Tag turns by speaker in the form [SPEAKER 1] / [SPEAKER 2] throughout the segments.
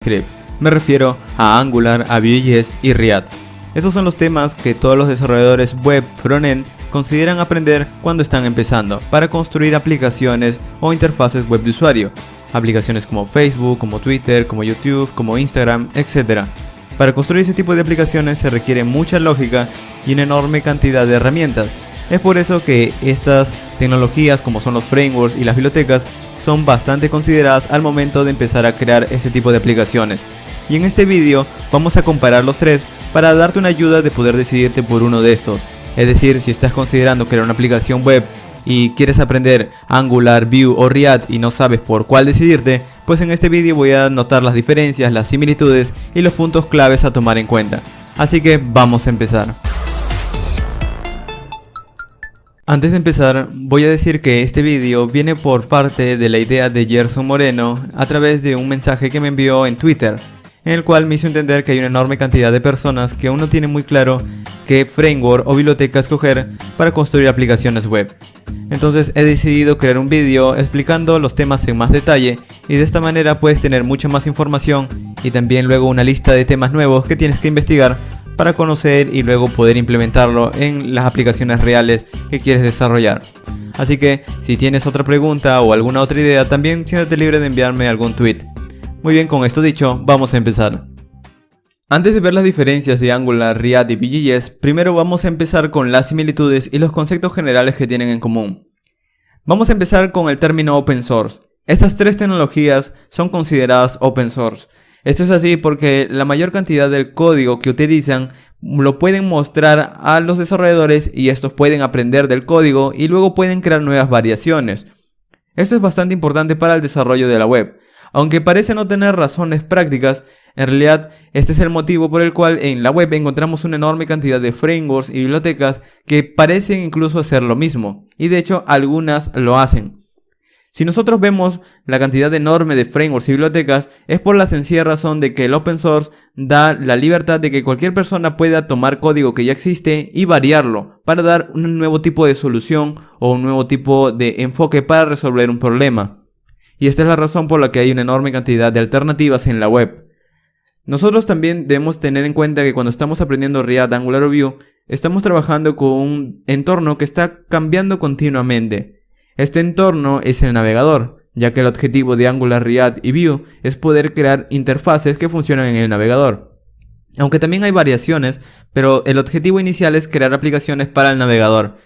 [SPEAKER 1] JavaScript. Me refiero a Angular, a Vue.js y React. Esos son los temas que todos los desarrolladores web frontend consideran aprender cuando están empezando para construir aplicaciones o interfaces web de usuario. Aplicaciones como Facebook, como Twitter, como YouTube, como Instagram, etc. Para construir ese tipo de aplicaciones se requiere mucha lógica y una enorme cantidad de herramientas. Es por eso que estas tecnologías, como son los frameworks y las bibliotecas, son bastante consideradas al momento de empezar a crear este tipo de aplicaciones. Y en este vídeo vamos a comparar los tres para darte una ayuda de poder decidirte por uno de estos. Es decir, si estás considerando crear una aplicación web y quieres aprender Angular, Vue o React y no sabes por cuál decidirte, pues en este vídeo voy a anotar las diferencias, las similitudes y los puntos claves a tomar en cuenta. Así que vamos a empezar. Antes de empezar, voy a decir que este vídeo viene por parte de la idea de Gerson Moreno a través de un mensaje que me envió en Twitter, en el cual me hizo entender que hay una enorme cantidad de personas que aún no tienen muy claro qué framework o biblioteca escoger para construir aplicaciones web. Entonces he decidido crear un vídeo explicando los temas en más detalle y de esta manera puedes tener mucha más información y también luego una lista de temas nuevos que tienes que investigar para conocer y luego poder implementarlo en las aplicaciones reales que quieres desarrollar. Así que si tienes otra pregunta o alguna otra idea, también siéntate libre de enviarme algún tweet. Muy bien, con esto dicho, vamos a empezar. Antes de ver las diferencias de Angular, React y Vue.js, primero vamos a empezar con las similitudes y los conceptos generales que tienen en común. Vamos a empezar con el término open source. Estas tres tecnologías son consideradas open source. Esto es así porque la mayor cantidad del código que utilizan lo pueden mostrar a los desarrolladores y estos pueden aprender del código y luego pueden crear nuevas variaciones. Esto es bastante importante para el desarrollo de la web. Aunque parece no tener razones prácticas, en realidad este es el motivo por el cual en la web encontramos una enorme cantidad de frameworks y bibliotecas que parecen incluso hacer lo mismo, y de hecho algunas lo hacen. Si nosotros vemos la cantidad enorme de frameworks y bibliotecas, es por la sencilla razón de que el open source da la libertad de que cualquier persona pueda tomar código que ya existe y variarlo para dar un nuevo tipo de solución o un nuevo tipo de enfoque para resolver un problema. Y esta es la razón por la que hay una enorme cantidad de alternativas en la web. Nosotros también debemos tener en cuenta que cuando estamos aprendiendo React, Angular o Vue, estamos trabajando con un entorno que está cambiando continuamente. Este entorno es el navegador, ya que el objetivo de Angular, React y Vue es poder crear interfaces que funcionan en el navegador. Aunque también hay variaciones, pero el objetivo inicial es crear aplicaciones para el navegador.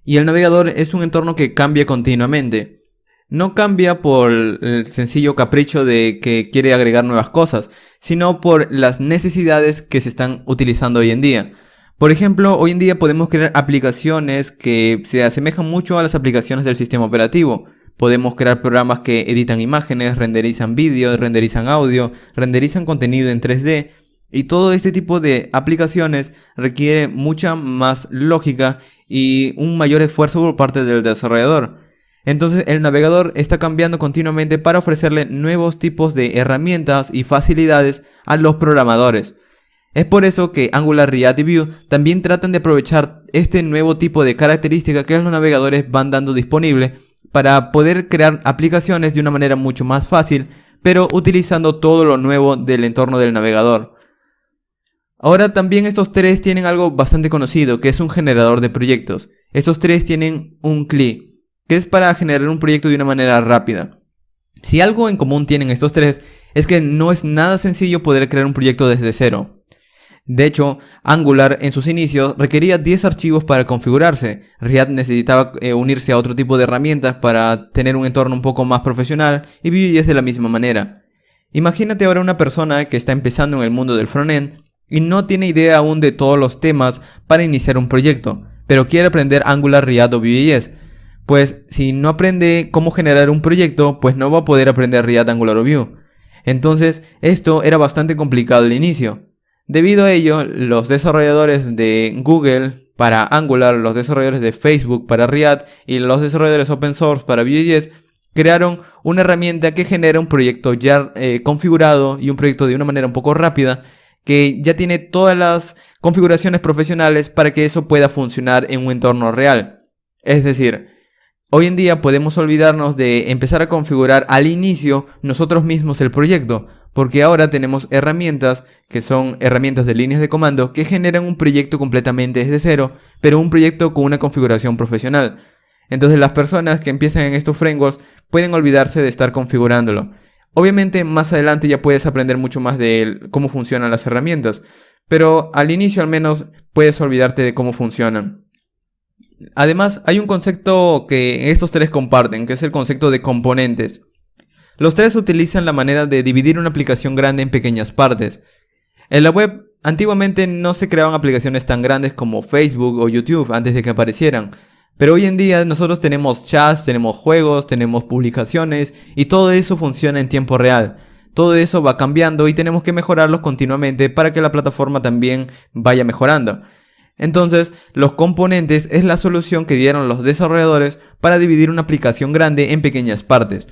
[SPEAKER 1] Y el navegador es un entorno que cambia continuamente. No cambia por el sencillo capricho de que quiere agregar nuevas cosas, sino por las necesidades que se están utilizando hoy en día. Por ejemplo, hoy en día podemos crear aplicaciones que se asemejan mucho a las aplicaciones del sistema operativo. Podemos crear programas que editan imágenes, renderizan vídeo, renderizan audio, renderizan contenido en 3D. Y todo este tipo de aplicaciones requiere mucha más lógica y un mayor esfuerzo por parte del desarrollador. Entonces el navegador está cambiando continuamente para ofrecerle nuevos tipos de herramientas y facilidades a los programadores. Es por eso que Angular, React y Vue también tratan de aprovechar este nuevo tipo de característica que los navegadores van dando disponible para poder crear aplicaciones de una manera mucho más fácil, pero utilizando todo lo nuevo del entorno del navegador. Ahora también estos tres tienen algo bastante conocido, que es un generador de proyectos. Estos tres tienen un CLI, que es para generar un proyecto de una manera rápida. Si algo en común tienen estos tres, es que no es nada sencillo poder crear un proyecto desde cero. De hecho, Angular en sus inicios requería 10 archivos para configurarse. React necesitaba unirse a otro tipo de herramientas para tener un entorno un poco más profesional y Vue.js de la misma manera. Imagínate ahora una persona que está empezando en el mundo del frontend y no tiene idea aún de todos los temas para iniciar un proyecto, pero quiere aprender Angular, React o Vue.js. Pues si no aprende cómo generar un proyecto, pues no va a poder aprender React, Angular o Vue. Entonces esto era bastante complicado al inicio. Debido a ello, los desarrolladores de Google para Angular, los desarrolladores de Facebook para React y los desarrolladores open source para Vue.js crearon una herramienta que genera un proyecto ya configurado y un proyecto de una manera un poco rápida que ya tiene todas las configuraciones profesionales para que eso pueda funcionar en un entorno real. Es decir, hoy en día podemos olvidarnos de empezar a configurar al inicio nosotros mismos el proyecto, porque ahora tenemos herramientas que son herramientas de líneas de comando que generan un proyecto completamente desde cero, pero un proyecto con una configuración profesional. Entonces las personas que empiezan en estos frameworks pueden olvidarse de estar configurándolo. Obviamente más adelante ya puedes aprender mucho más de cómo funcionan las herramientas, pero al inicio al menos puedes olvidarte de cómo funcionan. Además, hay un concepto que estos tres comparten, que es el concepto de componentes. Los tres utilizan la manera de dividir una aplicación grande en pequeñas partes. En la web, antiguamente no se creaban aplicaciones tan grandes como Facebook o YouTube antes de que aparecieran. Pero hoy en día nosotros tenemos chats, tenemos juegos, tenemos publicaciones y todo eso funciona en tiempo real. Todo eso va cambiando y tenemos que mejorarlos continuamente para que la plataforma también vaya mejorando. Entonces, los componentes es la solución que dieron los desarrolladores para dividir una aplicación grande en pequeñas partes.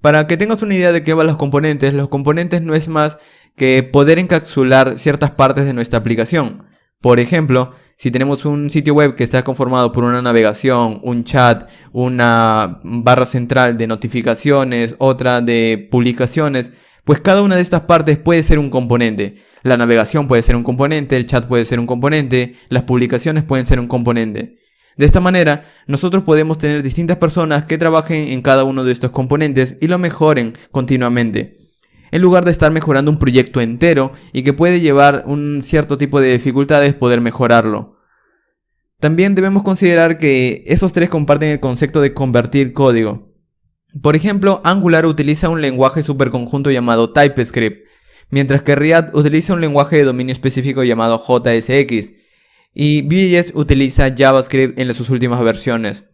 [SPEAKER 1] Para que tengas una idea de qué van los componentes no es más que poder encapsular ciertas partes de nuestra aplicación. Por ejemplo, si tenemos un sitio web que está conformado por una navegación, un chat, una barra central de notificaciones, otra de publicaciones, pues cada una de estas partes puede ser un componente. La navegación puede ser un componente, el chat puede ser un componente, las publicaciones pueden ser un componente. De esta manera, nosotros podemos tener distintas personas que trabajen en cada uno de estos componentes y lo mejoren continuamente, en lugar de estar mejorando un proyecto entero y que puede llevar un cierto tipo de dificultades poder mejorarlo. También debemos considerar que esos tres comparten el concepto de convertir código. Por ejemplo, Angular utiliza un lenguaje superconjunto llamado TypeScript, mientras que React utiliza un lenguaje de dominio específico llamado JSX, y Vue.js utiliza JavaScript en sus últimas versiones.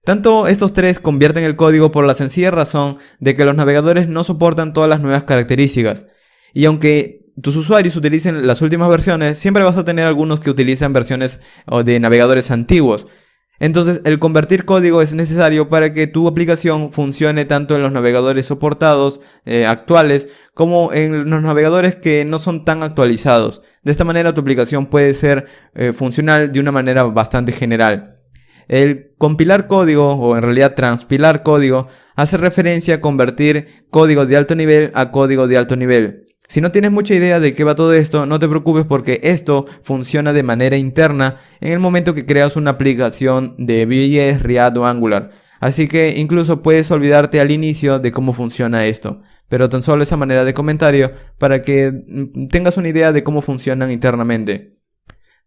[SPEAKER 1] Tanto estos tres convierten el código por la sencilla razón de que los navegadores no soportan todas las nuevas características, y aunque tus usuarios utilicen las últimas versiones, siempre vas a tener algunos que utilizan versiones de navegadores antiguos. Entonces, el convertir código es necesario para que tu aplicación funcione tanto en los navegadores soportados actuales como en los navegadores que no son tan actualizados. De esta manera, tu aplicación puede ser funcional de una manera bastante general. El compilar código, o en realidad transpilar código, hace referencia a convertir código de alto nivel a código de alto nivel. Si no tienes mucha idea de qué va todo esto, no te preocupes porque esto funciona de manera interna en el momento que creas una aplicación de Vue.js, React o Angular. Así que incluso puedes olvidarte al inicio de cómo funciona esto. Pero tan solo esa manera de comentario para que tengas una idea de cómo funcionan internamente.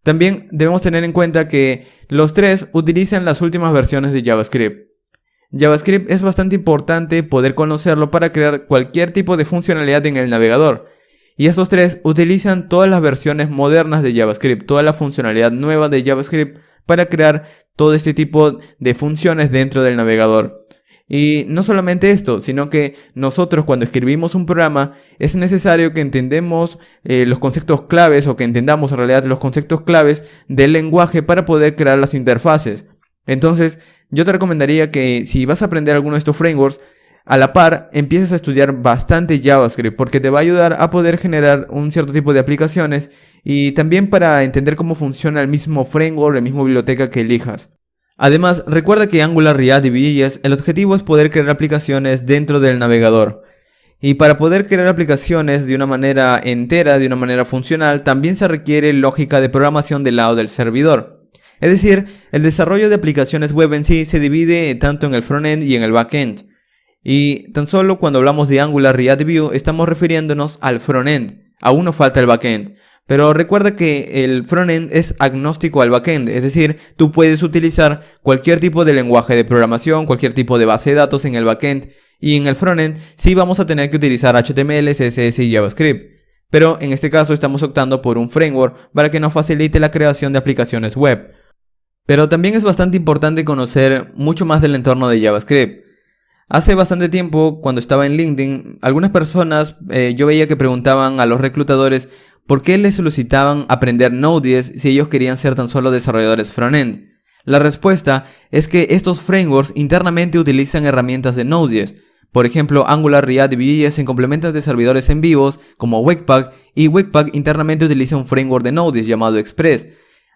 [SPEAKER 1] También debemos tener en cuenta que los tres utilizan las últimas versiones de JavaScript. JavaScript es bastante importante poder conocerlo para crear cualquier tipo de funcionalidad en el navegador. Y estos tres utilizan todas las versiones modernas de JavaScript, toda la funcionalidad nueva de JavaScript para crear todo este tipo de funciones dentro del navegador. Y no solamente esto, sino que nosotros cuando escribimos un programa es necesario que entendamos los conceptos claves o que entendamos en realidad los conceptos claves del lenguaje para poder crear las interfaces. Entonces, yo te recomendaría que si vas a aprender alguno de estos frameworks, a la par empieces a estudiar bastante JavaScript porque te va a ayudar a poder generar un cierto tipo de aplicaciones y también para entender cómo funciona el mismo framework, la misma biblioteca que elijas. Además, recuerda que Angular, React y Vue.js, el objetivo es poder crear aplicaciones dentro del navegador. Y para poder crear aplicaciones de una manera entera, de una manera funcional, también se requiere lógica de programación del lado del servidor. Es decir, el desarrollo de aplicaciones web en sí se divide tanto en el frontend y en el backend. Y tan solo cuando hablamos de Angular, React y Vue estamos refiriéndonos al frontend. Aún nos falta el backend. Pero recuerda que el frontend es agnóstico al backend, es decir, tú puedes utilizar cualquier tipo de lenguaje de programación, cualquier tipo de base de datos en el backend, y en el frontend sí vamos a tener que utilizar HTML, CSS y JavaScript. Pero en este caso estamos optando por un framework para que nos facilite la creación de aplicaciones web. Pero también es bastante importante conocer mucho más del entorno de JavaScript. Hace bastante tiempo, cuando estaba en LinkedIn, algunas personas yo veía que preguntaban a los reclutadores ¿por qué les solicitaban aprender Node.js si ellos querían ser tan solo desarrolladores frontend? La respuesta es que estos frameworks internamente utilizan herramientas de Node.js. Por ejemplo, Angular, React y Vue.js se complementan de servidores en vivos como Webpack y Webpack internamente utiliza un framework de Node.js llamado Express.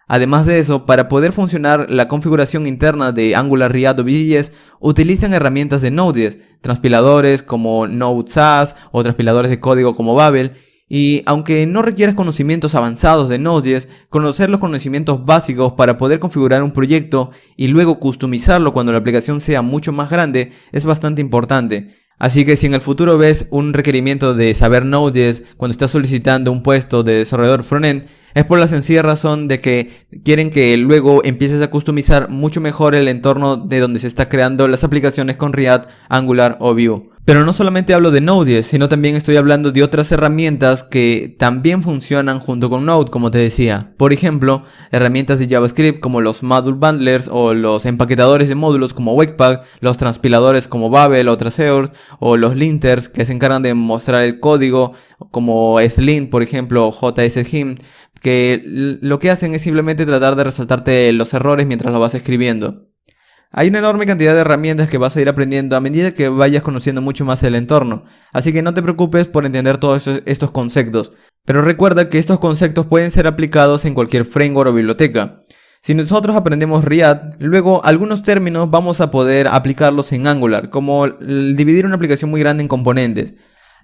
[SPEAKER 1] Además de eso, para poder funcionar la configuración interna de Angular, React o Vue.js, utilizan herramientas de Node.js, transpiladores como Node.js o transpiladores de código como Babel. Y aunque no requieres conocimientos avanzados de Node.js, conocer los conocimientos básicos para poder configurar un proyecto y luego customizarlo cuando la aplicación sea mucho más grande es bastante importante. Así que si en el futuro ves un requerimiento de saber Node.js cuando estás solicitando un puesto de desarrollador frontend, es por la sencilla razón de que quieren que luego empieces a customizar mucho mejor el entorno de donde se está creando las aplicaciones con React, Angular o Vue. Pero no solamente hablo de Node.js, sino también estoy hablando de otras herramientas que también funcionan junto con Node, como te decía. Por ejemplo, herramientas de JavaScript como los Module Bundlers o los empaquetadores de módulos como Webpack, los transpiladores como Babel o Traceurs, o los linters que se encargan de mostrar el código como Slint, por ejemplo, o JSHim, que lo que hacen es simplemente tratar de resaltarte los errores mientras lo vas escribiendo. Hay una enorme cantidad de herramientas que vas a ir aprendiendo a medida que vayas conociendo mucho más el entorno, así que no te preocupes por entender todos estos conceptos, pero recuerda que estos conceptos pueden ser aplicados en cualquier framework o biblioteca. Si nosotros aprendemos React, luego algunos términos vamos a poder aplicarlos en Angular, como dividir una aplicación muy grande en componentes.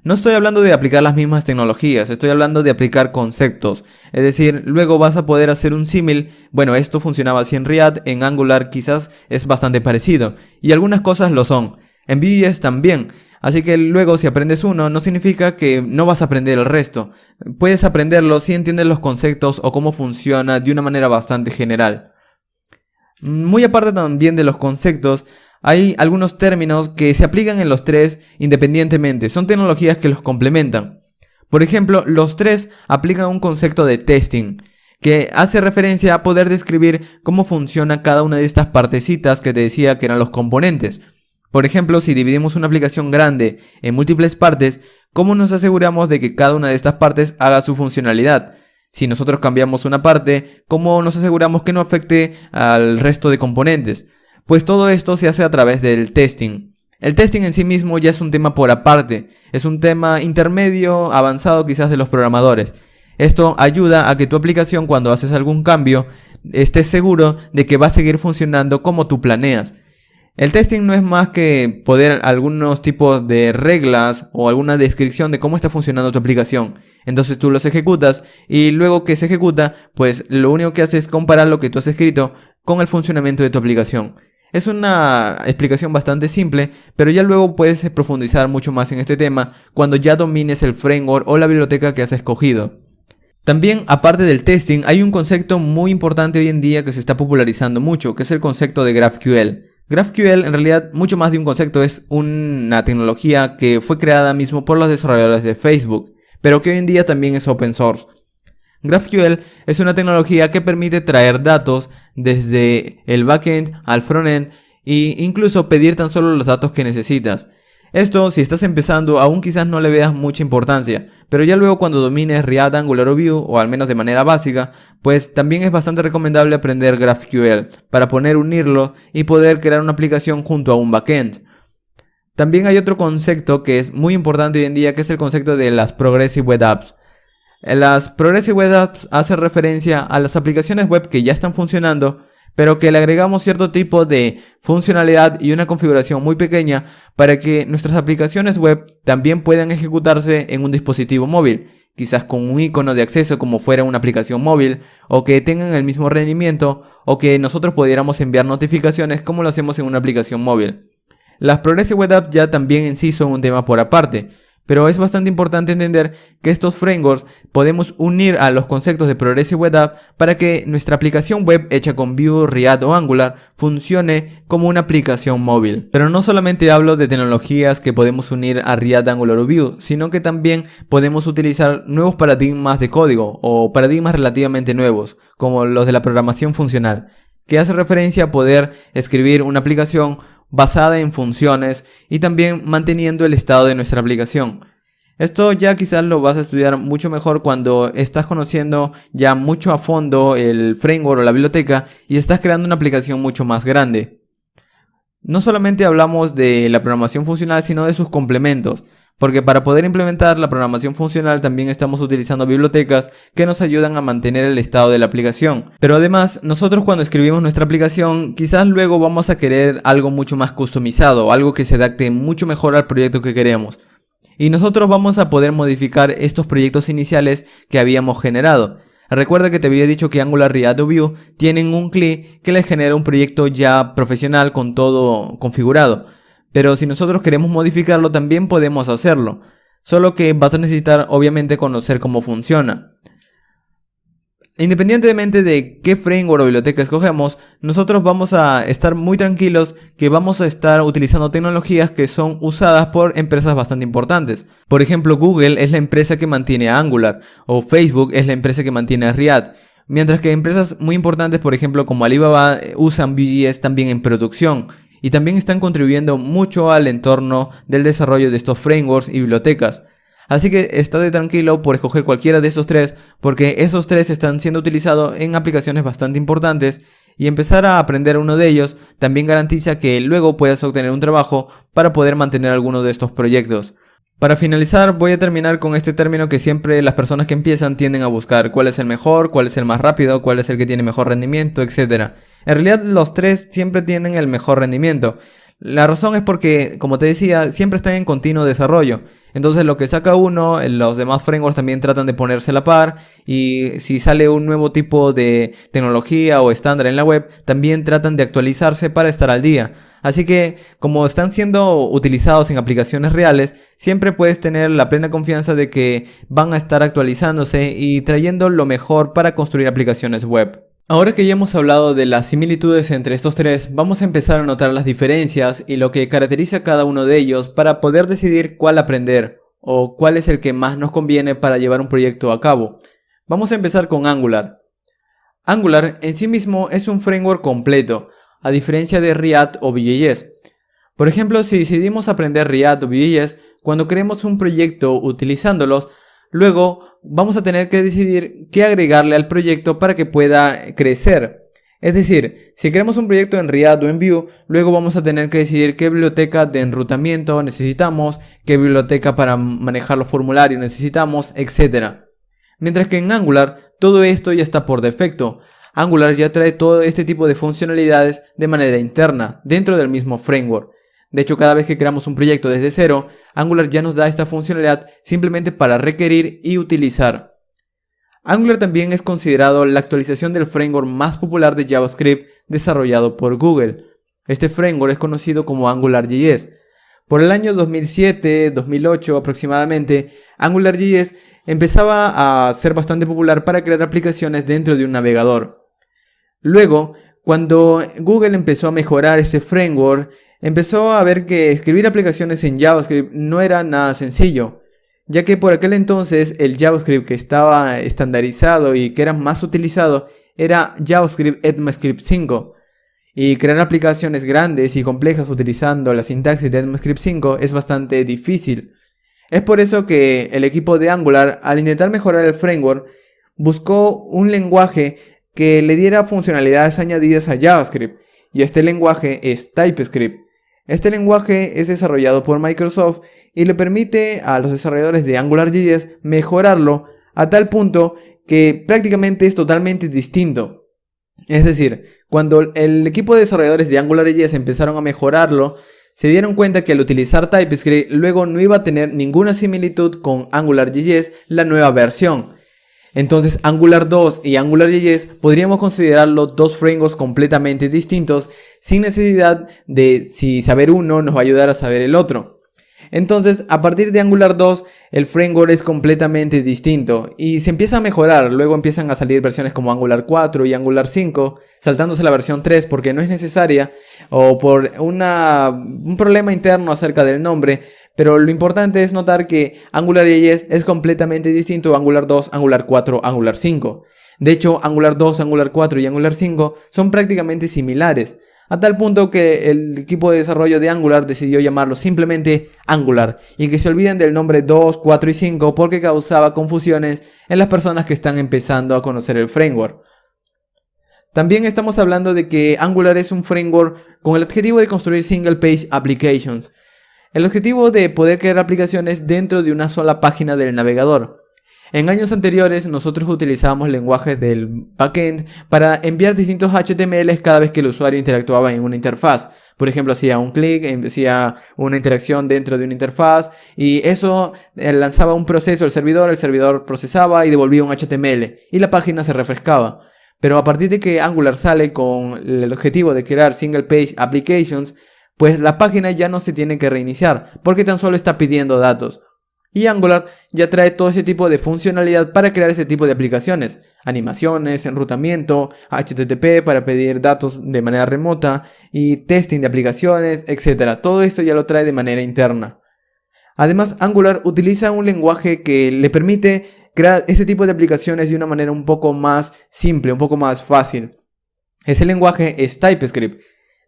[SPEAKER 1] No estoy hablando de aplicar las mismas tecnologías, estoy hablando de aplicar conceptos. Es decir, luego vas a poder hacer un símil. Bueno, esto funcionaba así en React, en Angular quizás es bastante parecido. Y algunas cosas lo son. En Vue.js también. Así que luego si aprendes uno, no significa que no vas a aprender el resto. Puedes aprenderlo si entiendes los conceptos o cómo funciona de una manera bastante general. Muy aparte también de los conceptos, hay algunos términos que se aplican en los tres independientemente, son tecnologías que los complementan. Por ejemplo, los tres aplican un concepto de testing, que hace referencia a poder describir cómo funciona cada una de estas partecitas que te decía que eran los componentes. Por ejemplo, si dividimos una aplicación grande en múltiples partes, ¿cómo nos aseguramos de que cada una de estas partes haga su funcionalidad? Si nosotros cambiamos una parte, ¿cómo nos aseguramos que no afecte al resto de componentes? Pues todo esto se hace a través del testing. El testing en sí mismo ya es un tema por aparte, es un tema intermedio, avanzado quizás de los programadores. Esto ayuda a que tu aplicación cuando haces algún cambio estés seguro de que va a seguir funcionando como tú planeas. El testing no es más que poner algunos tipos de reglas o alguna descripción de cómo está funcionando tu aplicación. Entonces tú los ejecutas y luego que se ejecuta, pues lo único que haces es comparar lo que tú has escrito con el funcionamiento de tu aplicación. Es una explicación bastante simple, pero ya luego puedes profundizar mucho más en este tema cuando ya domines el framework o la biblioteca que has escogido. También, aparte del testing, hay un concepto muy importante hoy en día que se está popularizando mucho, que es el concepto de GraphQL. GraphQL en realidad mucho más de un concepto, es una tecnología que fue creada mismo por los desarrolladores de Facebook, pero que hoy en día también es open source. GraphQL es una tecnología que permite traer datos desde el backend al frontend e incluso pedir tan solo los datos que necesitas. Esto, si estás empezando, aún quizás no le veas mucha importancia, pero ya luego cuando domines React, Angular o Vue, o al menos de manera básica, pues también es bastante recomendable aprender GraphQL para poder unirlo y poder crear una aplicación junto a un backend. También hay otro concepto que es muy importante hoy en día, que es el concepto de las Progressive Web Apps. Las Progressive Web Apps hacen referencia a las aplicaciones web que ya están funcionando, pero que le agregamos cierto tipo de funcionalidad y una configuración muy pequeña para que nuestras aplicaciones web también puedan ejecutarse en un dispositivo móvil, quizás con un icono de acceso como fuera una aplicación móvil, o que tengan el mismo rendimiento, o que nosotros pudiéramos enviar notificaciones como lo hacemos en una aplicación móvil. Las Progressive Web Apps ya también en sí son un tema por aparte, pero es bastante importante entender que estos frameworks podemos unir a los conceptos de Progressive Web App para que nuestra aplicación web hecha con Vue, React o Angular funcione como una aplicación móvil. Pero no solamente hablo de tecnologías que podemos unir a React, Angular o Vue, sino que también podemos utilizar nuevos paradigmas de código o paradigmas relativamente nuevos, como los de la programación funcional, que hace referencia a poder escribir una aplicación basada en funciones y también manteniendo el estado de nuestra aplicación. Esto ya quizás lo vas a estudiar mucho mejor cuando estás conociendo ya mucho a fondo el framework o la biblioteca y estás creando una aplicación mucho más grande. No solamente hablamos de la programación funcional, sino de sus complementos. Porque para poder implementar la programación funcional también estamos utilizando bibliotecas que nos ayudan a mantener el estado de la aplicación. Pero además, nosotros cuando escribimos nuestra aplicación, quizás luego vamos a querer algo mucho más customizado, algo que se adapte mucho mejor al proyecto que queremos. Y nosotros vamos a poder modificar estos proyectos iniciales que habíamos generado. Recuerda que te había dicho que Angular, React o Vue tienen un CLI que les genera un proyecto ya profesional con todo configurado. Pero si nosotros queremos modificarlo también podemos hacerlo. Solo que vas a necesitar obviamente conocer cómo funciona. Independientemente de qué framework o biblioteca escogemos, nosotros vamos a estar muy tranquilos que vamos a estar utilizando tecnologías que son usadas por empresas bastante importantes. Por ejemplo, Google es la empresa que mantiene a Angular, o Facebook es la empresa que mantiene a React. Mientras que empresas muy importantes, por ejemplo como Alibaba, usan Vue.js también en producción. Y también están contribuyendo mucho al entorno del desarrollo de estos frameworks y bibliotecas. Así que estate tranquilo por escoger cualquiera de esos tres, porque esos tres están siendo utilizados en aplicaciones bastante importantes, y empezar a aprender uno de ellos también garantiza que luego puedas obtener un trabajo para poder mantener alguno de estos proyectos. Para finalizar, voy a terminar con este término que siempre las personas que empiezan tienden a buscar: cuál es el mejor, cuál es el más rápido, cuál es el que tiene mejor rendimiento, etc. En realidad los tres siempre tienen el mejor rendimiento. La razón es porque, como te decía, siempre están en continuo desarrollo. Entonces lo que saca uno, los demás frameworks también tratan de ponerse a la par, y si sale un nuevo tipo de tecnología o estándar en la web, también tratan de actualizarse para estar al día. Así que, como están siendo utilizados en aplicaciones reales, siempre puedes tener la plena confianza de que van a estar actualizándose y trayendo lo mejor para construir aplicaciones web. Ahora que ya hemos hablado de las similitudes entre estos tres, vamos a empezar a notar las diferencias y lo que caracteriza a cada uno de ellos para poder decidir cuál aprender o cuál es el que más nos conviene para llevar un proyecto a cabo. Vamos a empezar con Angular. Angular en sí mismo es un framework completo, a diferencia de React o Vue.js. Por ejemplo, si decidimos aprender React o Vue.js, cuando creemos un proyecto utilizándolos, luego vamos a tener que decidir qué agregarle al proyecto para que pueda crecer. Es decir, si creamos un proyecto en React o en Vue, luego vamos a tener que decidir qué biblioteca de enrutamiento necesitamos, qué biblioteca para manejar los formularios necesitamos, etc. Mientras que en Angular todo esto ya está por defecto. Angular ya trae todo este tipo de funcionalidades de manera interna, dentro del mismo framework. De hecho, cada vez que creamos un proyecto desde cero, Angular ya nos da esta funcionalidad simplemente para requerir y utilizar. Angular también es considerado la actualización del framework más popular de JavaScript desarrollado por Google. Este framework es conocido como AngularJS. Por el año 2007-2008 aproximadamente, AngularJS empezaba a ser bastante popular para crear aplicaciones dentro de un navegador. Luego, cuando Google empezó a mejorar este framework, empezó a ver que escribir aplicaciones en JavaScript no era nada sencillo, ya que por aquel entonces el JavaScript que estaba estandarizado y que era más utilizado era JavaScript ECMAScript 5. Y crear aplicaciones grandes y complejas utilizando la sintaxis de ECMAScript 5 es bastante difícil. Es por eso que el equipo de Angular, al intentar mejorar el framework, buscó un lenguaje que le diera funcionalidades añadidas a JavaScript, y este lenguaje es TypeScript. Este lenguaje es desarrollado por Microsoft y le permite a los desarrolladores de AngularJS mejorarlo a tal punto que prácticamente es totalmente distinto. Es decir, cuando el equipo de desarrolladores de AngularJS empezaron a mejorarlo, se dieron cuenta que al utilizar TypeScript luego no iba a tener ninguna similitud con AngularJS, la nueva versión. Entonces Angular 2 y AngularJS podríamos considerarlos dos frameworks completamente distintos, sin necesidad de si saber uno nos va a ayudar a saber el otro. Entonces, a partir de Angular 2, el framework es completamente distinto y se empieza a mejorar. Luego empiezan a salir versiones como Angular 4 y Angular 5, saltándose la versión 3 porque no es necesaria o por un problema interno acerca del nombre. Pero lo importante es notar que AngularJS es completamente distinto a Angular 2, Angular 4, Angular 5. De hecho, Angular 2, Angular 4 y Angular 5 son prácticamente similares, a tal punto que el equipo de desarrollo de Angular decidió llamarlo simplemente Angular y que se olviden del nombre 2, 4 y 5 porque causaba confusiones en las personas que están empezando a conocer el framework. También estamos hablando de que Angular es un framework con el objetivo de construir single page applications. El objetivo de poder crear aplicaciones dentro de una sola página del navegador. En años anteriores nosotros utilizábamos lenguajes del backend para enviar distintos HTMLs cada vez que el usuario interactuaba en una interfaz. Por ejemplo, hacía un clic, hacía una interacción dentro de una interfaz y eso lanzaba un proceso al servidor, el servidor procesaba y devolvía un HTML y la página se refrescaba. Pero a partir de que Angular sale con el objetivo de crear single page applications, pues la página ya no se tiene que reiniciar porque tan solo está pidiendo datos. Y Angular ya trae todo ese tipo de funcionalidad para crear ese tipo de aplicaciones. Animaciones, enrutamiento, HTTP para pedir datos de manera remota y testing de aplicaciones, etc. Todo esto ya lo trae de manera interna. Además, Angular utiliza un lenguaje que le permite crear ese tipo de aplicaciones de una manera un poco más simple, un poco más fácil. Ese lenguaje es TypeScript.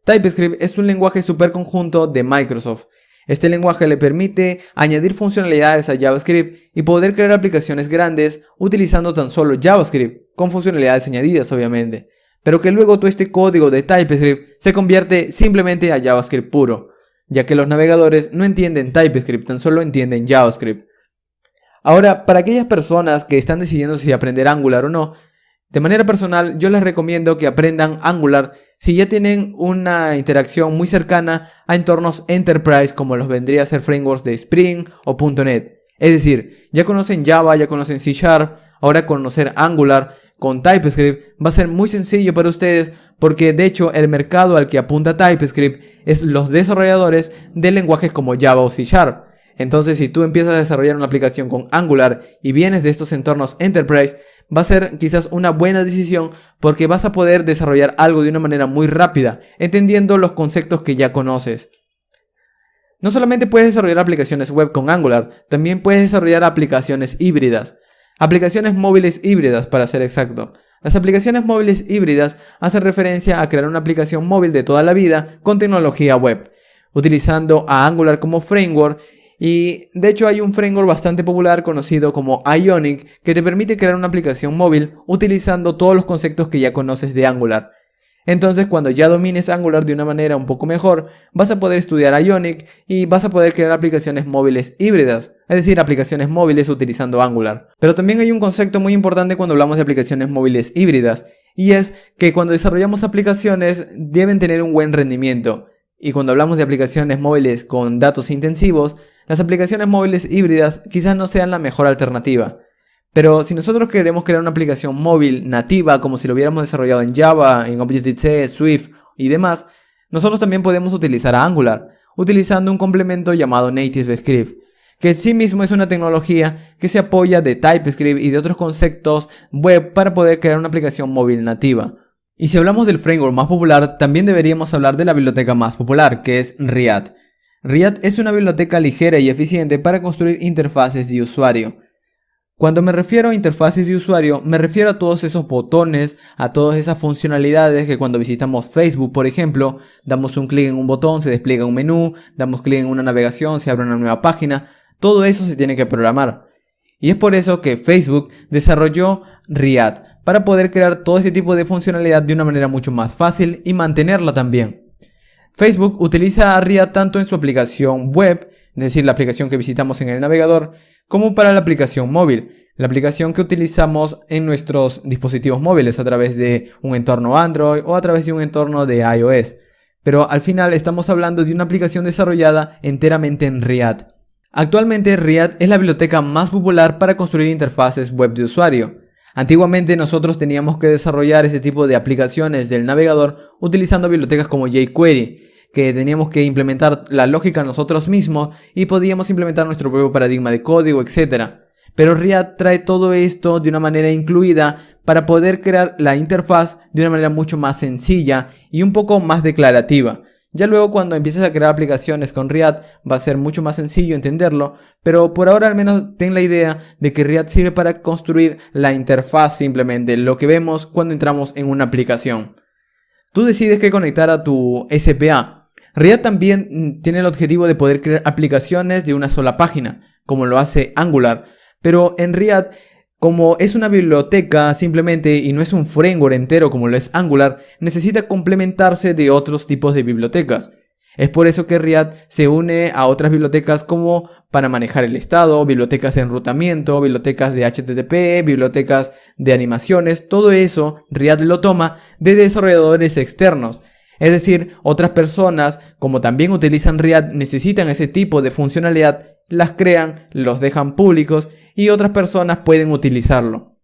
[SPEAKER 1] TypeScript es un lenguaje superconjunto de Microsoft. Este lenguaje le permite añadir funcionalidades a JavaScript y poder crear aplicaciones grandes utilizando tan solo JavaScript, con funcionalidades añadidas obviamente, pero que luego todo este código de TypeScript se convierte simplemente a JavaScript puro, ya que los navegadores no entienden TypeScript, tan solo entienden JavaScript. Ahora, para aquellas personas que están decidiendo si aprender Angular o no, de manera personal yo les recomiendo que aprendan Angular si ya tienen una interacción muy cercana a entornos Enterprise como los vendría a ser frameworks de Spring o .NET. Es decir, ya conocen Java, ya conocen C#, ahora conocer Angular con TypeScript va a ser muy sencillo para ustedes porque de hecho el mercado al que apunta TypeScript es los desarrolladores de lenguajes como Java o C#. Entonces si tú empiezas a desarrollar una aplicación con Angular y vienes de estos entornos Enterprise, va a ser quizás una buena decisión porque vas a poder desarrollar algo de una manera muy rápida, entendiendo los conceptos que ya conoces. No solamente puedes desarrollar aplicaciones web con Angular, también puedes desarrollar aplicaciones híbridas. Aplicaciones móviles híbridas para ser exacto. Las aplicaciones móviles híbridas hacen referencia a crear una aplicación móvil de toda la vida con tecnología web, utilizando a Angular como framework. Y de hecho hay un framework bastante popular conocido como Ionic que te permite crear una aplicación móvil utilizando todos los conceptos que ya conoces de Angular. Entonces cuando ya domines Angular de una manera un poco mejor, vas a poder estudiar Ionic y vas a poder crear aplicaciones móviles híbridas, es decir, aplicaciones móviles utilizando Angular. Pero también hay un concepto muy importante cuando hablamos de aplicaciones móviles híbridas, y es que cuando desarrollamos aplicaciones deben tener un buen rendimiento. Y cuando hablamos de aplicaciones móviles con datos intensivos, las aplicaciones móviles híbridas quizás no sean la mejor alternativa. Pero si nosotros queremos crear una aplicación móvil nativa como si lo hubiéramos desarrollado en Java, en Objective-C, Swift y demás, nosotros también podemos utilizar a Angular, utilizando un complemento llamado NativeScript, que en sí mismo es una tecnología que se apoya de TypeScript y de otros conceptos web para poder crear una aplicación móvil nativa. Y si hablamos del framework más popular, también deberíamos hablar de la biblioteca más popular, que es React. React es una biblioteca ligera y eficiente para construir interfaces de usuario. Cuando me refiero a interfaces de usuario, me refiero a todos esos botones, a todas esas funcionalidades que cuando visitamos Facebook, por ejemplo, damos un clic en un botón, se despliega un menú, damos clic en una navegación, se abre una nueva página. Todo eso se tiene que programar. Y es por eso que Facebook desarrolló React, para poder crear todo este tipo de funcionalidad de una manera mucho más fácil y mantenerla también. Facebook utiliza a React tanto en su aplicación web, es decir, la aplicación que visitamos en el navegador, como para la aplicación móvil, la aplicación que utilizamos en nuestros dispositivos móviles a través de un entorno Android o a través de un entorno de iOS. Pero al final estamos hablando de una aplicación desarrollada enteramente en React. Actualmente React es la biblioteca más popular para construir interfaces web de usuario. Antiguamente nosotros teníamos que desarrollar ese tipo de aplicaciones del navegador utilizando bibliotecas como jQuery, que teníamos que implementar la lógica nosotros mismos y podíamos implementar nuestro propio paradigma de código, etc. Pero React trae todo esto de una manera incluida para poder crear la interfaz de una manera mucho más sencilla y un poco más declarativa. Ya luego cuando empieces a crear aplicaciones con React va a ser mucho más sencillo entenderlo, pero por ahora al menos ten la idea de que React sirve para construir la interfaz simplemente, lo que vemos cuando entramos en una aplicación. Tú decides qué conectar a tu SPA. React también tiene el objetivo de poder crear aplicaciones de una sola página, como lo hace Angular, pero en React, como es una biblioteca simplemente y no es un framework entero como lo es Angular, necesita complementarse de otros tipos de bibliotecas. Es por eso que Riad se une a otras bibliotecas como para manejar el estado, bibliotecas de enrutamiento, bibliotecas de HTTP, bibliotecas de animaciones. Todo eso Riad lo toma de desarrolladores externos. Es decir, otras personas, como también utilizan Riad, necesitan ese tipo de funcionalidad, las crean, los dejan públicos y otras personas pueden utilizarlo.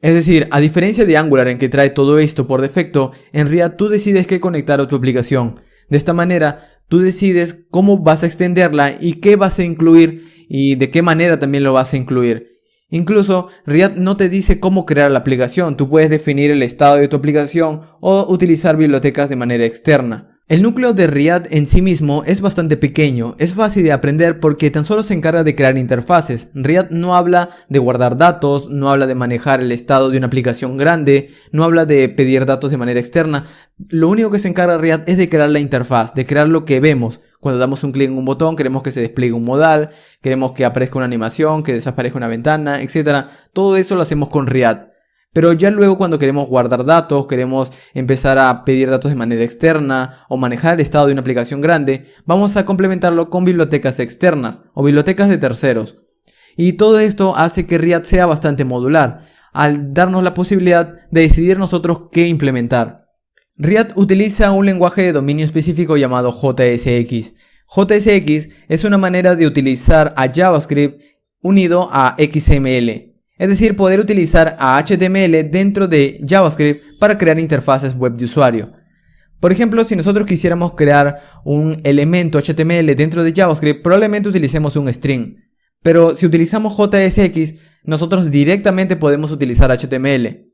[SPEAKER 1] Es decir, a diferencia de Angular en que trae todo esto por defecto, en Riad tú decides qué conectar a tu aplicación. De esta manera, tú decides cómo vas a extenderla y qué vas a incluir y de qué manera también lo vas a incluir. Incluso, Riad no te dice cómo crear la aplicación, tú puedes definir el estado de tu aplicación o utilizar bibliotecas de manera externa. El núcleo de Riad en sí mismo es bastante pequeño, es fácil de aprender porque tan solo se encarga de crear interfaces. Riad no habla de guardar datos, no habla de manejar el estado de una aplicación grande, no habla de pedir datos de manera externa. Lo único que se encarga Riad es de crear la interfaz, de crear lo que vemos. Cuando damos un clic en un botón, queremos que se despliegue un modal, queremos que aparezca una animación, que desaparezca una ventana, etc. Todo eso lo hacemos con Riad. Pero ya luego cuando queremos guardar datos, queremos empezar a pedir datos de manera externa o manejar el estado de una aplicación grande, vamos a complementarlo con bibliotecas externas o bibliotecas de terceros. Y todo esto hace que Riad sea bastante modular, al darnos la posibilidad de decidir nosotros qué implementar. Riad utiliza un lenguaje de dominio específico llamado JSX. JSX es una manera de utilizar a JavaScript unido a XML. Es decir, poder utilizar a HTML dentro de JavaScript para crear interfaces web de usuario. Por ejemplo, si nosotros quisiéramos crear un elemento HTML dentro de JavaScript, probablemente utilicemos un string. Pero si utilizamos JSX, nosotros directamente podemos utilizar HTML.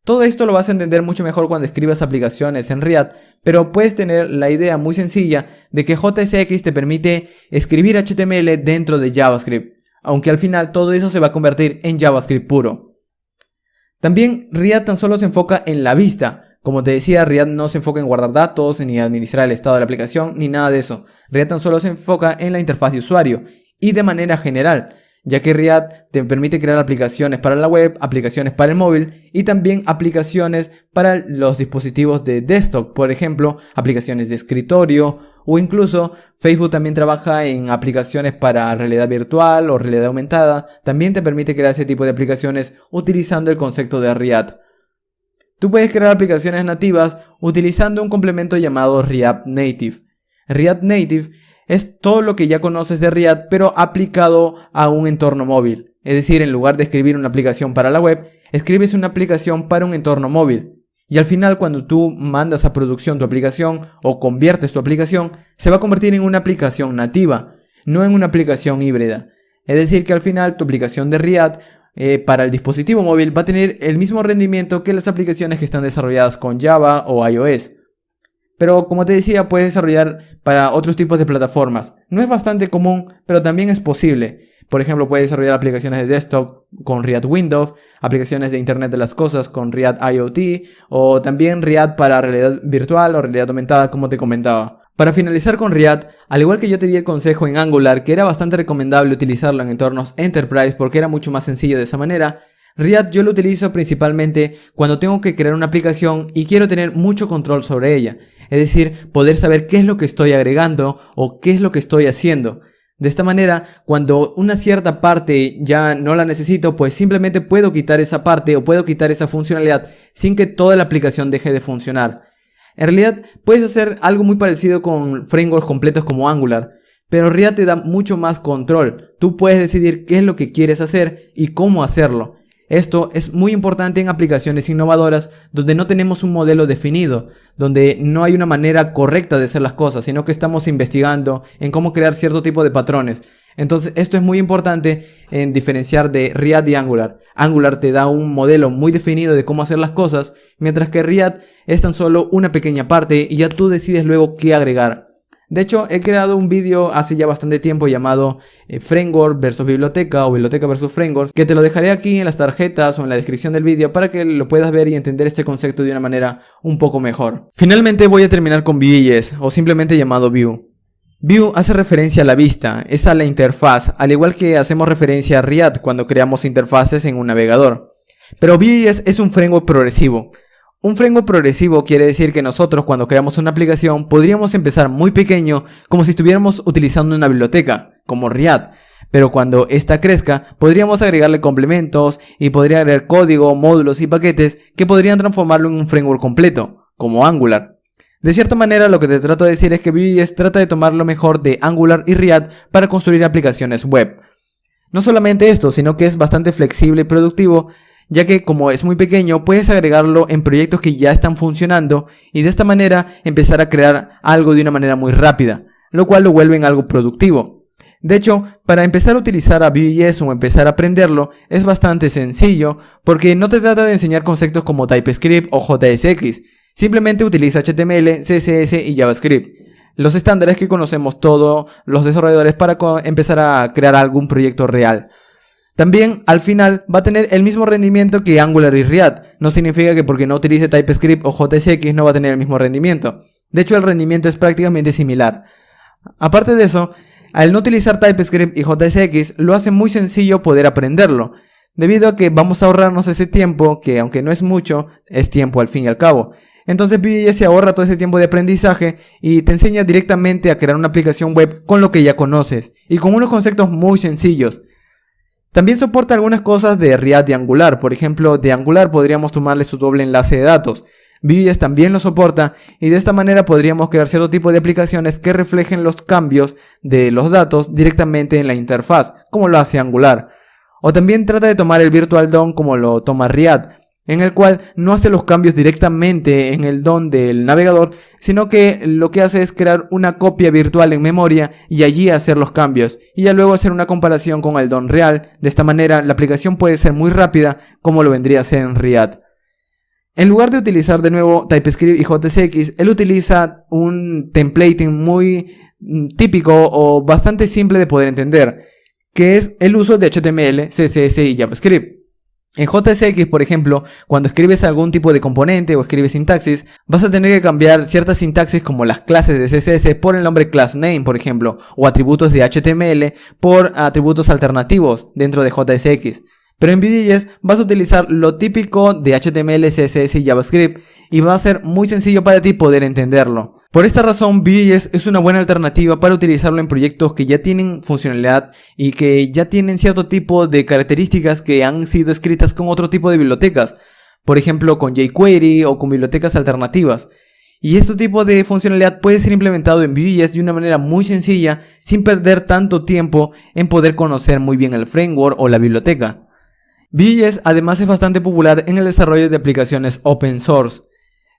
[SPEAKER 1] Todo esto lo vas a entender mucho mejor cuando escribas aplicaciones en Riad, pero puedes tener la idea muy sencilla de que JSX te permite escribir HTML dentro de JavaScript. Aunque al final todo eso se va a convertir en JavaScript puro. También Riad tan solo se enfoca en la vista. Como te decía, Riad no se enfoca en guardar datos, ni administrar el estado de la aplicación, ni nada de eso. Riad tan solo se enfoca en la interfaz de usuario y de manera general, ya que Riad te permite crear aplicaciones para la web, aplicaciones para el móvil y también aplicaciones para los dispositivos de desktop, por ejemplo, aplicaciones de escritorio o incluso Facebook también trabaja en aplicaciones para realidad virtual o realidad aumentada. También te permite crear ese tipo de aplicaciones utilizando el concepto de Riad. Tú puedes crear aplicaciones nativas utilizando un complemento llamado React Native. React Native es todo lo que ya conoces de Riad, pero aplicado a un entorno móvil. Es decir, en lugar de escribir una aplicación para la web, escribes una aplicación para un entorno móvil. Y al final, cuando tú mandas a producción tu aplicación o conviertes tu aplicación, se va a convertir en una aplicación nativa, no en una aplicación híbrida. Es decir, que al final tu aplicación de Riad para el dispositivo móvil va a tener el mismo rendimiento que las aplicaciones que están desarrolladas con Java o iOS. Pero como te decía, puedes desarrollar para otros tipos de plataformas. No es bastante común, pero también es posible. Por ejemplo, puedes desarrollar aplicaciones de desktop con Riad Windows, aplicaciones de Internet de las Cosas con Riad IoT, o también Riad para realidad virtual o realidad aumentada, como te comentaba. Para finalizar con Riad, al igual que yo te di el consejo en Angular, que era bastante recomendable utilizarlo en entornos Enterprise porque era mucho más sencillo de esa manera, Riad yo lo utilizo principalmente cuando tengo que crear una aplicación y quiero tener mucho control sobre ella. Es decir, poder saber qué es lo que estoy agregando o qué es lo que estoy haciendo. De esta manera, cuando una cierta parte ya no la necesito, pues simplemente puedo quitar esa parte o puedo quitar esa funcionalidad sin que toda la aplicación deje de funcionar. En realidad, puedes hacer algo muy parecido con frameworks completos como Angular, pero Riad te da mucho más control. Tú puedes decidir qué es lo que quieres hacer y cómo hacerlo. Esto es muy importante en aplicaciones innovadoras donde no tenemos un modelo definido, donde no hay una manera correcta de hacer las cosas, sino que estamos investigando en cómo crear cierto tipo de patrones. Entonces esto es muy importante en diferenciar de Riad y Angular. Angular te da un modelo muy definido de cómo hacer las cosas, mientras que Riad es tan solo una pequeña parte y ya tú decides luego qué agregar. De hecho, he creado un vídeo hace ya bastante tiempo llamado Framework versus Biblioteca o Biblioteca versus Framework, que te lo dejaré aquí en las tarjetas o en la descripción del vídeo para que lo puedas ver y entender este concepto de una manera un poco mejor. Finalmente voy a terminar con Vue.js, o simplemente llamado Vue. Vue hace referencia a la vista, es a la interfaz, al igual que hacemos referencia a Riad cuando creamos interfaces en un navegador. Pero Vue.js es un framework progresivo. Un framework progresivo quiere decir que nosotros cuando creamos una aplicación podríamos empezar muy pequeño como si estuviéramos utilizando una biblioteca, como React. Pero cuando esta crezca, podríamos agregarle complementos y podría agregar código, módulos y paquetes que podrían transformarlo en un framework completo, como Angular. De cierta manera, lo que te trato de decir es que Vue.js trata de tomar lo mejor de Angular y React para construir aplicaciones web. No solamente esto, sino que es bastante flexible y productivo, ya que como es muy pequeño, puedes agregarlo en proyectos que ya están funcionando y de esta manera empezar a crear algo de una manera muy rápida, lo cual lo vuelve en algo productivo. De hecho, para empezar a utilizar a Vue.js o empezar a aprenderlo es bastante sencillo porque no te trata de enseñar conceptos como TypeScript o JSX, simplemente utiliza HTML, CSS y JavaScript, los estándares que conocemos todos los desarrolladores para empezar a crear algún proyecto real. También al final va a tener el mismo rendimiento que Angular y React. No significa que porque no utilice TypeScript o JSX no va a tener el mismo rendimiento. De hecho, el rendimiento es prácticamente similar. Aparte de eso, al no utilizar TypeScript y JSX lo hace muy sencillo poder aprenderlo, debido a que vamos a ahorrarnos ese tiempo, que aunque no es mucho, es tiempo al fin y al cabo. Entonces Vue.js se ahorra todo ese tiempo de aprendizaje y te enseña directamente a crear una aplicación web con lo que ya conoces y con unos conceptos muy sencillos. También soporta algunas cosas de React y Angular. Por ejemplo, de Angular podríamos tomarle su doble enlace de datos. Vue.js también lo soporta y de esta manera podríamos crear cierto tipo de aplicaciones que reflejen los cambios de los datos directamente en la interfaz, como lo hace Angular. O también trata de tomar el Virtual DOM como lo toma React, en el cual no hace los cambios directamente en el DOM del navegador, sino que lo que hace es crear una copia virtual en memoria y allí hacer los cambios, y ya luego hacer una comparación con el DOM real. De esta manera la aplicación puede ser muy rápida como lo vendría a ser en React. En lugar de utilizar de nuevo TypeScript y JSX, él utiliza un templating muy típico o bastante simple de poder entender, que es el uso de HTML, CSS y JavaScript. En JSX, por ejemplo, cuando escribes algún tipo de componente o escribes sintaxis, vas a tener que cambiar ciertas sintaxis como las clases de CSS por el nombre class name, por ejemplo, o atributos de HTML por atributos alternativos dentro de JSX. Pero en Vue.js vas a utilizar lo típico de HTML, CSS y JavaScript y va a ser muy sencillo para ti poder entenderlo. Por esta razón, Vue.js es una buena alternativa para utilizarlo en proyectos que ya tienen funcionalidad y que ya tienen cierto tipo de características que han sido escritas con otro tipo de bibliotecas, por ejemplo con jQuery o con bibliotecas alternativas. Y este tipo de funcionalidad puede ser implementado en Vue.js de una manera muy sencilla sin perder tanto tiempo en poder conocer muy bien el framework o la biblioteca. Vue.js además es bastante popular en el desarrollo de aplicaciones open source.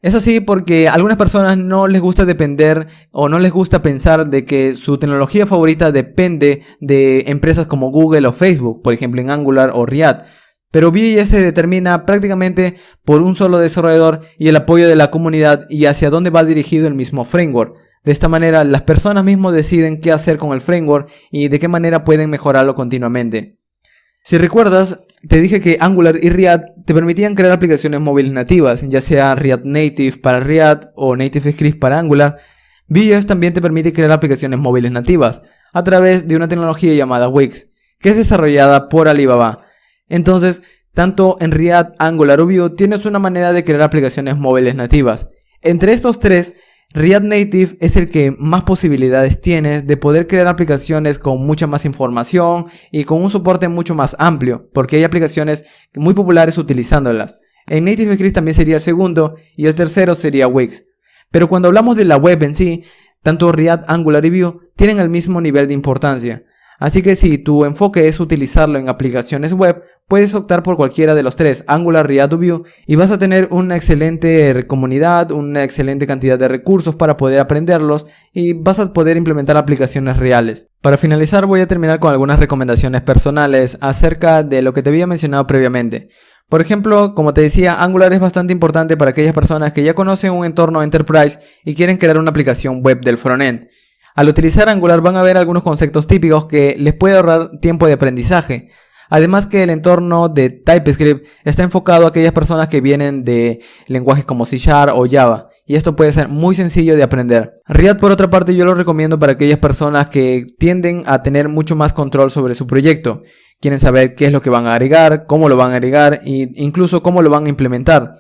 [SPEAKER 1] Es así porque a algunas personas no les gusta depender o no les gusta pensar de que su tecnología favorita depende de empresas como Google o Facebook, por ejemplo en Angular o React. Pero Vue.js se determina prácticamente por un solo desarrollador y el apoyo de la comunidad y hacia dónde va dirigido el mismo framework. De esta manera las personas mismas deciden qué hacer con el framework y de qué manera pueden mejorarlo continuamente. Si recuerdas, te dije que Angular y React te permitían crear aplicaciones móviles nativas, ya sea React Native para React o NativeScript para Angular. Vue.js también te permite crear aplicaciones móviles nativas a través de una tecnología llamada Wix, que es desarrollada por Alibaba. Entonces, tanto en React, Angular o Vue tienes una manera de crear aplicaciones móviles nativas. Entre estos tres, React Native es el que más posibilidades tienes de poder crear aplicaciones con mucha más información y con un soporte mucho más amplio, porque hay aplicaciones muy populares utilizándolas. En NativeScript también sería el segundo y el tercero sería Wix. Pero cuando hablamos de la web en sí, tanto React, Angular y Vue tienen el mismo nivel de importancia. Así que si tu enfoque es utilizarlo en aplicaciones web, puedes optar por cualquiera de los tres, Angular, React o Vue, y vas a tener una excelente comunidad, una excelente cantidad de recursos para poder aprenderlos y vas a poder implementar aplicaciones reales. Para finalizar voy a terminar con algunas recomendaciones personales acerca de lo que te había mencionado previamente. Por ejemplo, como te decía, Angular es bastante importante para aquellas personas que ya conocen un entorno Enterprise y quieren crear una aplicación web del frontend. Al utilizar Angular van a ver algunos conceptos típicos que les puede ahorrar tiempo de aprendizaje. Además que el entorno de TypeScript está enfocado a aquellas personas que vienen de lenguajes como C# o Java. Y esto puede ser muy sencillo de aprender. React por otra parte yo lo recomiendo para aquellas personas que tienden a tener mucho más control sobre su proyecto. Quieren saber qué es lo que van a agregar, cómo lo van a agregar e incluso cómo lo van a implementar.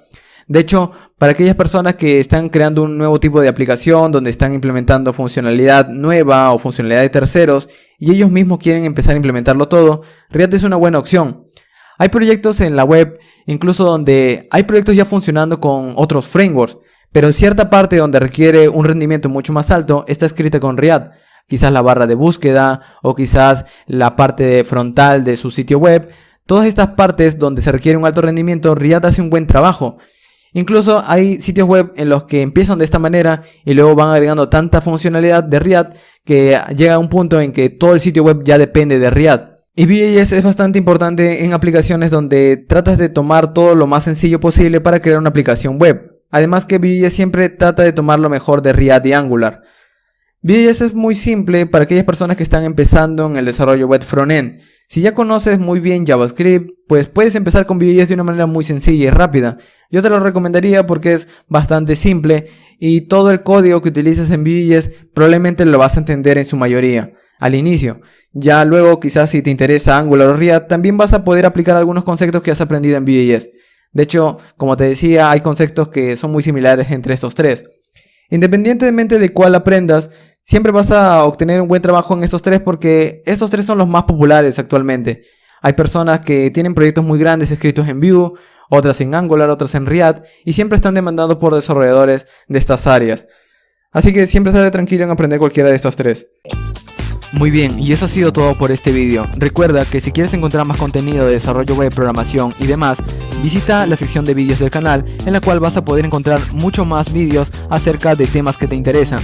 [SPEAKER 1] De hecho, para aquellas personas que están creando un nuevo tipo de aplicación donde están implementando funcionalidad nueva o funcionalidad de terceros y ellos mismos quieren empezar a implementarlo todo, React es una buena opción. Hay proyectos en la web, incluso donde hay proyectos ya funcionando con otros frameworks, pero cierta parte donde requiere un rendimiento mucho más alto está escrita con React. Quizás la barra de búsqueda o quizás la parte frontal de su sitio web. Todas estas partes donde se requiere un alto rendimiento, React hace un buen trabajo. Incluso hay sitios web en los que empiezan de esta manera y luego van agregando tanta funcionalidad de React que llega a un punto en que todo el sitio web ya depende de React. Y Vue.js es bastante importante en aplicaciones donde tratas de tomar todo lo más sencillo posible para crear una aplicación web. Además que Vue.js siempre trata de tomar lo mejor de React y Angular. Vue.js es muy simple para aquellas personas que están empezando en el desarrollo web frontend. Si ya conoces muy bien JavaScript, pues puedes empezar con Vue.js de una manera muy sencilla y rápida. Yo te lo recomendaría porque es bastante simple y todo el código que utilizas en Vue.js probablemente lo vas a entender en su mayoría al inicio. Ya luego quizás si te interesa Angular o React también vas a poder aplicar algunos conceptos que has aprendido en Vue.js. De hecho, como te decía, hay conceptos que son muy similares entre estos tres. Independientemente de cuál aprendas, siempre vas a obtener un buen trabajo en estos tres porque estos tres son los más populares actualmente. Hay personas que tienen proyectos muy grandes escritos en Vue, otras en Angular, otras en React y siempre están demandados por desarrolladores de estas áreas. Así que siempre estate tranquilo en aprender cualquiera de estos tres. Muy bien, y eso ha sido todo por este vídeo. Recuerda que si quieres encontrar más contenido de desarrollo web, programación y demás, visita la sección de vídeos del canal en la cual vas a poder encontrar mucho más vídeos acerca de temas que te interesan.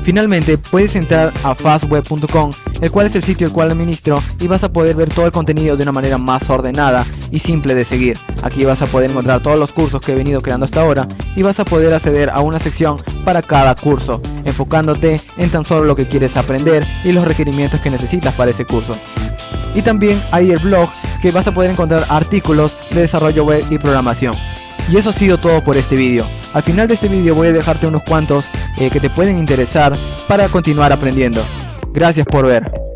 [SPEAKER 1] Finalmente, puedes entrar a fastweb.com, el cual es el sitio el cual administro, y vas a poder ver todo el contenido de una manera más ordenada y simple de seguir. Aquí vas a poder encontrar todos los cursos que he venido creando hasta ahora y vas a poder acceder a una sección para cada curso, enfocándote en tan solo lo que quieres aprender y los requerimientos que necesitas para ese curso. Y también hay el blog, que vas a poder encontrar artículos de desarrollo web y programación. Y eso ha sido todo por este vídeo. Al final de este vídeo voy a dejarte unos cuantos que te pueden interesar para continuar aprendiendo. Gracias por ver.